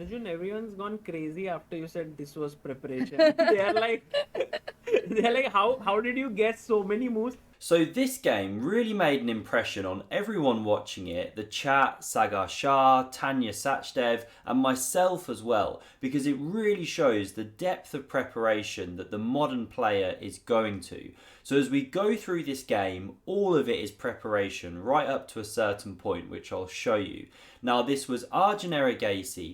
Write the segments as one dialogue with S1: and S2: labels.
S1: Arjun, everyone's gone crazy after you said this was preparation. They are like, they're like, how did you guess so many moves?
S2: So this game really made an impression on everyone watching it, the chat, Sagar Shah, Tanya Sachdev, and myself as well, because it really shows the depth of preparation that the modern player is going to. So as we go through this game, all of it is preparation right up to a certain point, which I'll show you. Now this was Arjun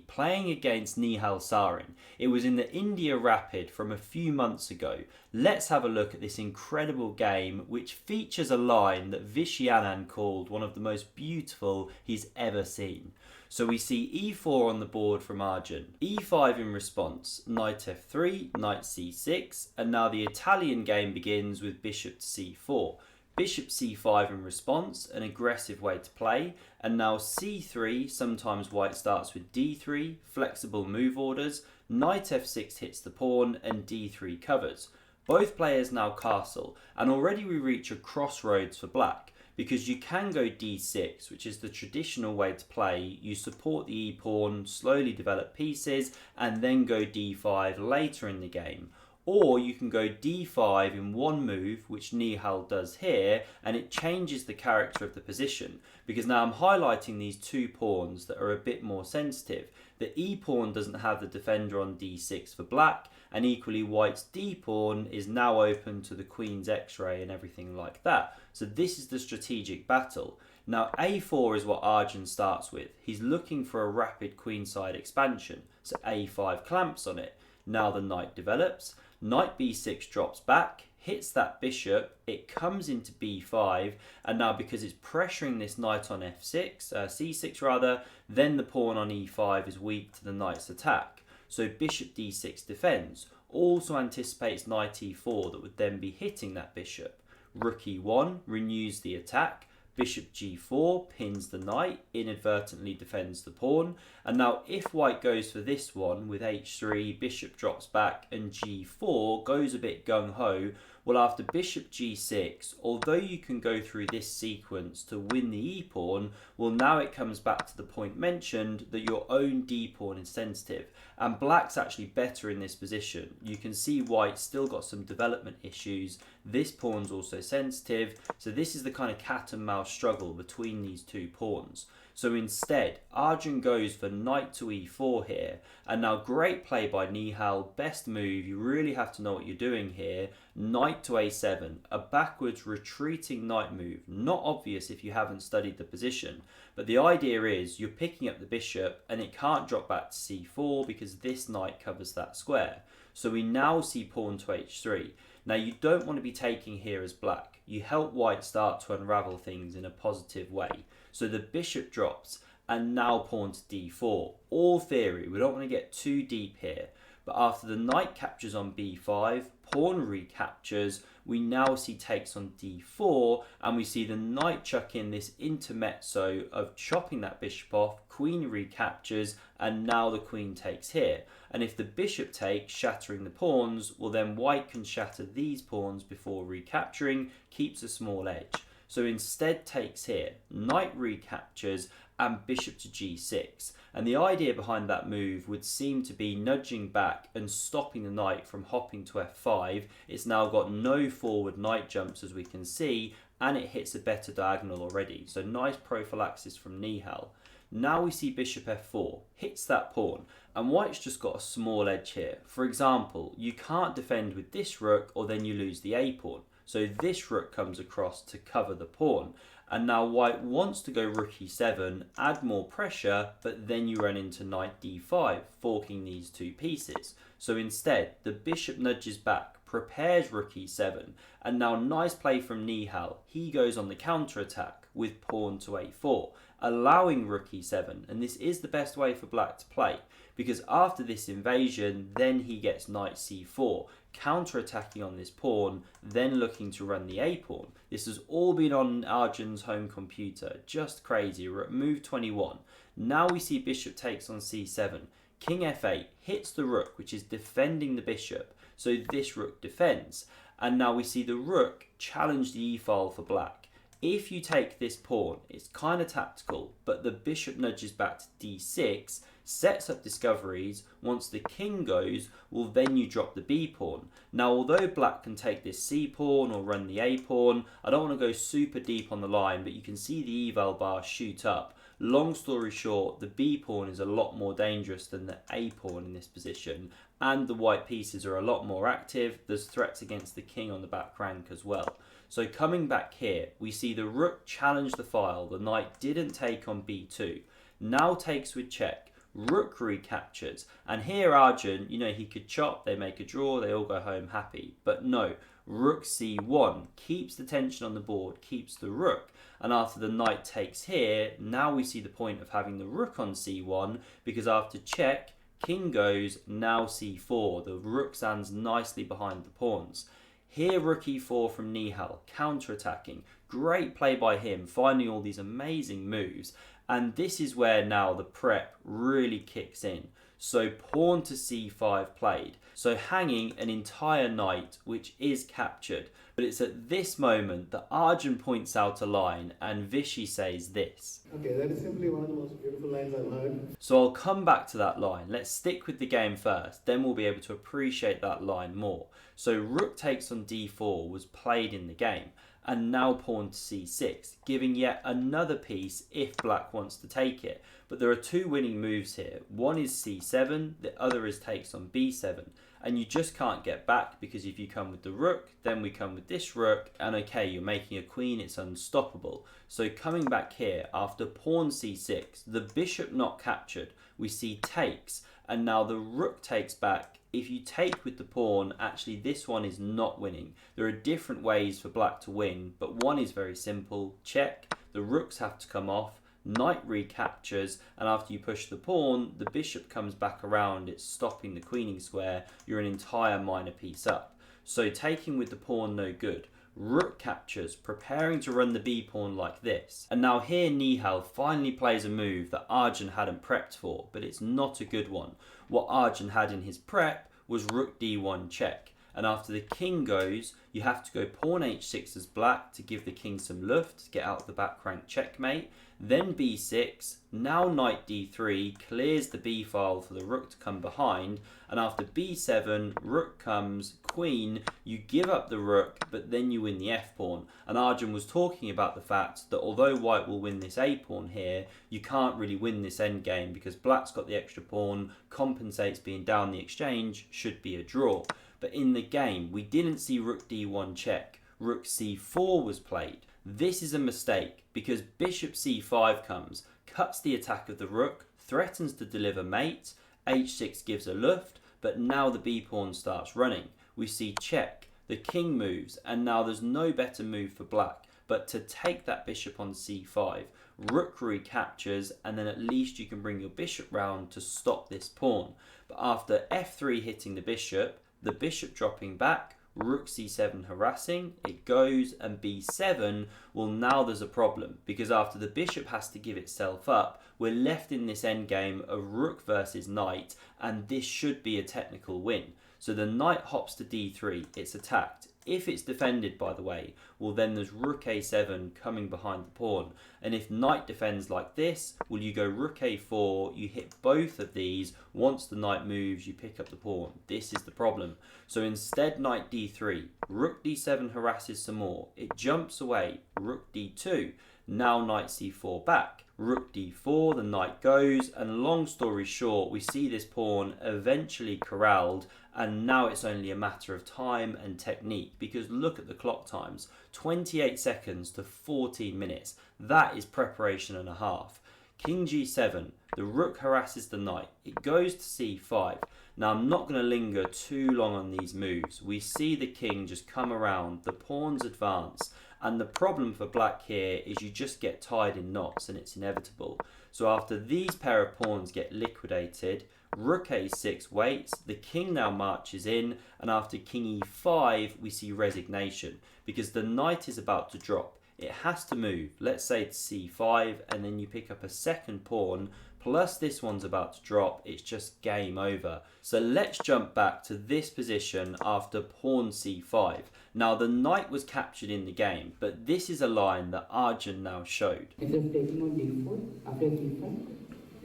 S2: playing against Nihal Sarin. It was in the India Rapid from a few months ago. Let's have a look at this incredible game, which features a line that Vishy Anand called one of the most beautiful he's ever seen. So we see e4 on the board from Arjun, e5 in response, knight f3, knight c6, and now the Italian game begins with bishop to c4. Bishop c5 in response, an aggressive way to play, and now c3, sometimes white starts with d3, flexible move orders, knight f6 hits the pawn, and d3 covers. Both players now castle, and already we reach a crossroads for black, because you can go d6, which is the traditional way to play. You support the e-pawn, slowly develop pieces, and then go d5 later in the game. Or you can go d5 in one move, which Nihal does here, and it changes the character of the position, because now I'm highlighting these two pawns that are a bit more sensitive. The e-pawn doesn't have the defender on d6 for black, and equally white's d-pawn is now open to the queen's x-ray and everything like that. So this is the strategic battle. Now a4 is what Arjun starts with. He's looking for a rapid queenside expansion, so a5 clamps on it. Now the knight develops, knight b6 drops back, hits that bishop, it comes into b5, and now because it's pressuring this knight on f6, c6 rather, then the pawn on e5 is weak to the knight's attack. So bishop d6 defends, also anticipates knight e4 that would then be hitting that bishop. Rook e1 renews the attack, bishop g4 pins the knight, inadvertently defends the pawn, and now if white goes for this one with h3, bishop drops back, and g4 goes a bit gung-ho, well after bishop g6, although you can go through this sequence to win the e-pawn, well now it comes back to the point mentioned that your own d-pawn is sensitive, and black's actually better in this position. You can see white's still got some development issues, this pawn's also sensitive, so this is the kind of cat and mouse struggle between these two pawns. So instead, Arjun goes for knight to e4 here, and now great play by Nihal, best move, you really have to know what you're doing here, knight to a7, a backwards retreating knight move, not obvious if you haven't studied the position, but the idea is you're picking up the bishop and it can't drop back to c4 because this knight covers that square. So we now see pawn to h3. Now you don't want to be taking here as black. You help white start to unravel things in a positive way. So the bishop drops and now pawn to d4. All theory, we don't want to get too deep here. But after the knight captures on b5, pawn recaptures, we now see takes on d4, and we see the knight chuck in this intermezzo of chopping that bishop off, queen recaptures, and now the queen takes here. And if the bishop takes, shattering the pawns, well then white can shatter these pawns before recapturing, keeps a small edge. So instead takes here, knight recaptures, and bishop to g6. And the idea behind that move would seem to be nudging back and stopping the knight from hopping to f5. It's now got no forward knight jumps as we can see, and it hits a better diagonal already. So nice prophylaxis from Nihal. Now we see bishop f4, hits that pawn, and white's just got a small edge here. For example, you can't defend with this rook or then you lose the a-pawn. So this rook comes across to cover the pawn. And now white wants to go rook e7, add more pressure, but then you run into knight d5, forking these two pieces. So instead, the bishop nudges back, prepares rook e7, and now nice play from Nihal. He goes on the counter-attack with pawn to a4, allowing rook e7, and this is the best way for black to play, because after this invasion, then he gets knight c4, counter-attacking on this pawn, then looking to run the a-pawn. This has all been on Arjun's home computer, just crazy. We're at move 21. Now we see bishop takes on c7. King f8 hits the rook, which is defending the bishop, so this rook defends. And now we see the rook challenge the e-file for black. If you take this pawn, it's kind of tactical, but the bishop nudges back to d6, sets up discoveries. Once the king goes, well, then you drop the b pawn. Now, although black can take this c pawn or run the a pawn, I don't want to go super deep on the line, but you can see the eval bar shoot up. Long story short, the b pawn is a lot more dangerous than the a pawn in this position, and the white pieces are a lot more active. There's threats against the king on the back rank as well. So coming back here, we see the rook challenge the file. The knight didn't take on b2. Now takes with check. Rook recaptures. And here Arjun, he could chop, they make a draw, they all go home happy. But no, rook c1 keeps the tension on the board, keeps the rook. And after the knight takes here, now we see the point of having the rook on c1, because after check, king goes, now c4. The rook stands nicely behind the pawns. Here rook e4 from Nihal, counter-attacking. Great play by him, finding all these amazing moves. And this is where now the prep really kicks in. So pawn to c5 played. So hanging an entire knight, which is captured. But it's at this moment that Arjun points out a line and Vishy says this.
S3: Okay, that is simply one of the most beautiful lines I've heard.
S2: So I'll come back to that line. Let's stick with the game first, then we'll be able to appreciate that line more. So rook takes on d4 was played in the game, and now pawn to c6, giving yet another piece if black wants to take it. But there are two winning moves here. One is c7, the other is takes on b7. And you just can't get back, because if you come with the rook, then we come with this rook, and okay, you're making a queen, it's unstoppable. So coming back here, after pawn c6, the bishop not captured, we see takes, and now the rook takes back. If you take with the pawn, actually this one is not winning. There are different ways for black to win, but one is very simple. Check, the rooks have to come off, knight recaptures, and after you push the pawn, the bishop comes back around, it's stopping the queening square, you're an entire minor piece up. So taking with the pawn, no good. Rook captures, preparing to run the b pawn like this. And now here Nihal finally plays a move that Arjun hadn't prepped for, but it's not a good one. What Arjun had in his prep was rook d1 check. And after the king goes, you have to go pawn h6 as black to give the king some luft to get out of the back rank checkmate. Then b6, now knight d3 clears the b file for the rook to come behind, and after b7, rook comes, queen, you give up the rook, but then you win the f pawn. And Arjun was talking about the fact that although white will win this a pawn here, you can't really win this endgame because black's got the extra pawn, compensates being down the exchange, should be a draw. But in the game, we didn't see rook d1 check, rook c4 was played. This is a mistake because bishop c5 comes, cuts the attack of the rook, threatens to deliver mate, h6 gives a luft, but now the b pawn starts running. We see check, the king moves, and now there's no better move for black but to take that bishop on c5. Rook recaptures, and then at least you can bring your bishop round to stop this pawn. But after f3 hitting the bishop dropping back, rook c7 harassing, it goes, and b7, well now there's a problem, because after the bishop has to give itself up, we're left in this endgame of rook versus knight, and this should be a technical win. So the knight hops to d3, it's attacked. If it's defended, by the way, well then there's rook a7 coming behind the pawn. And if knight defends like this, well you go rook a4, you hit both of these. Once the knight moves, you pick up the pawn. This is the problem. So instead knight d3, rook d7 harasses some more. It jumps away, rook d2. Now knight c4 back. Rook d4, the knight goes, and long story short, we see this pawn eventually corralled, and now it's only a matter of time and technique, because look at the clock times, 28 seconds to 14 minutes. That is preparation and a half. King g7, the rook harasses the knight, it goes to c5. Now I'm not going to linger too long on these moves. We see the king just come around, the pawns advance, and the problem for black here is you just get tied in knots and it's inevitable. So after these pair of pawns get liquidated, rook a6 waits, the king now marches in, and after king e5 we see resignation because the knight is about to drop. It has to move, let's say to c5, and then you pick up a second pawn, plus this one's about to drop, it's just game over. So let's jump back to this position after pawn c5. Now the knight was captured in the game, but this is a line that Arjun now showed.
S4: It is taking on d4 after c5.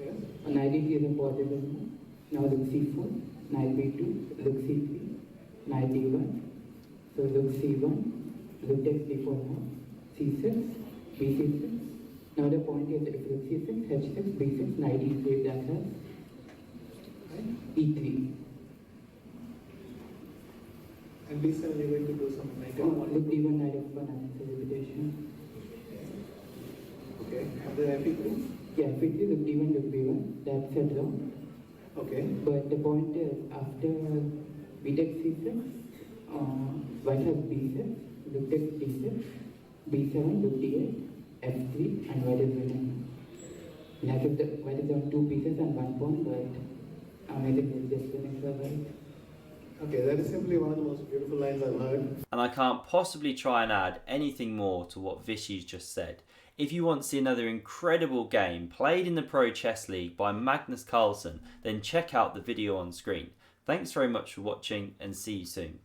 S3: Yes.
S4: Knight e3 is a possible move. Now look c4, knight b2, look c3, knight d1. So look c1, look takes d4 now, c6, b6. Now the point is if look c6, h6, b6, knight e3, that has e3.
S3: And b7, you're going to do some knight
S4: Look
S3: f1.
S4: d1, knight f1, and it's a repetition.
S3: Okay. And then f3.
S4: Yeah, quickly look d1, look b1, that's a draw.
S3: Okay.
S4: But the point is, after we take c6, white has b6, look takes d6, b7, look d8, f3, and white is winning. Like if the white is on 2 pieces and 1 pawn, but amazing is just winning for white.
S3: Okay, that is simply one of the most beautiful lines I've heard.
S2: And I can't possibly try and add anything more to what Vishy's just said. If you want to see another incredible game played in the Pro Chess League by Magnus Carlsen, then check out the video on screen. Thanks very much for watching and see you soon.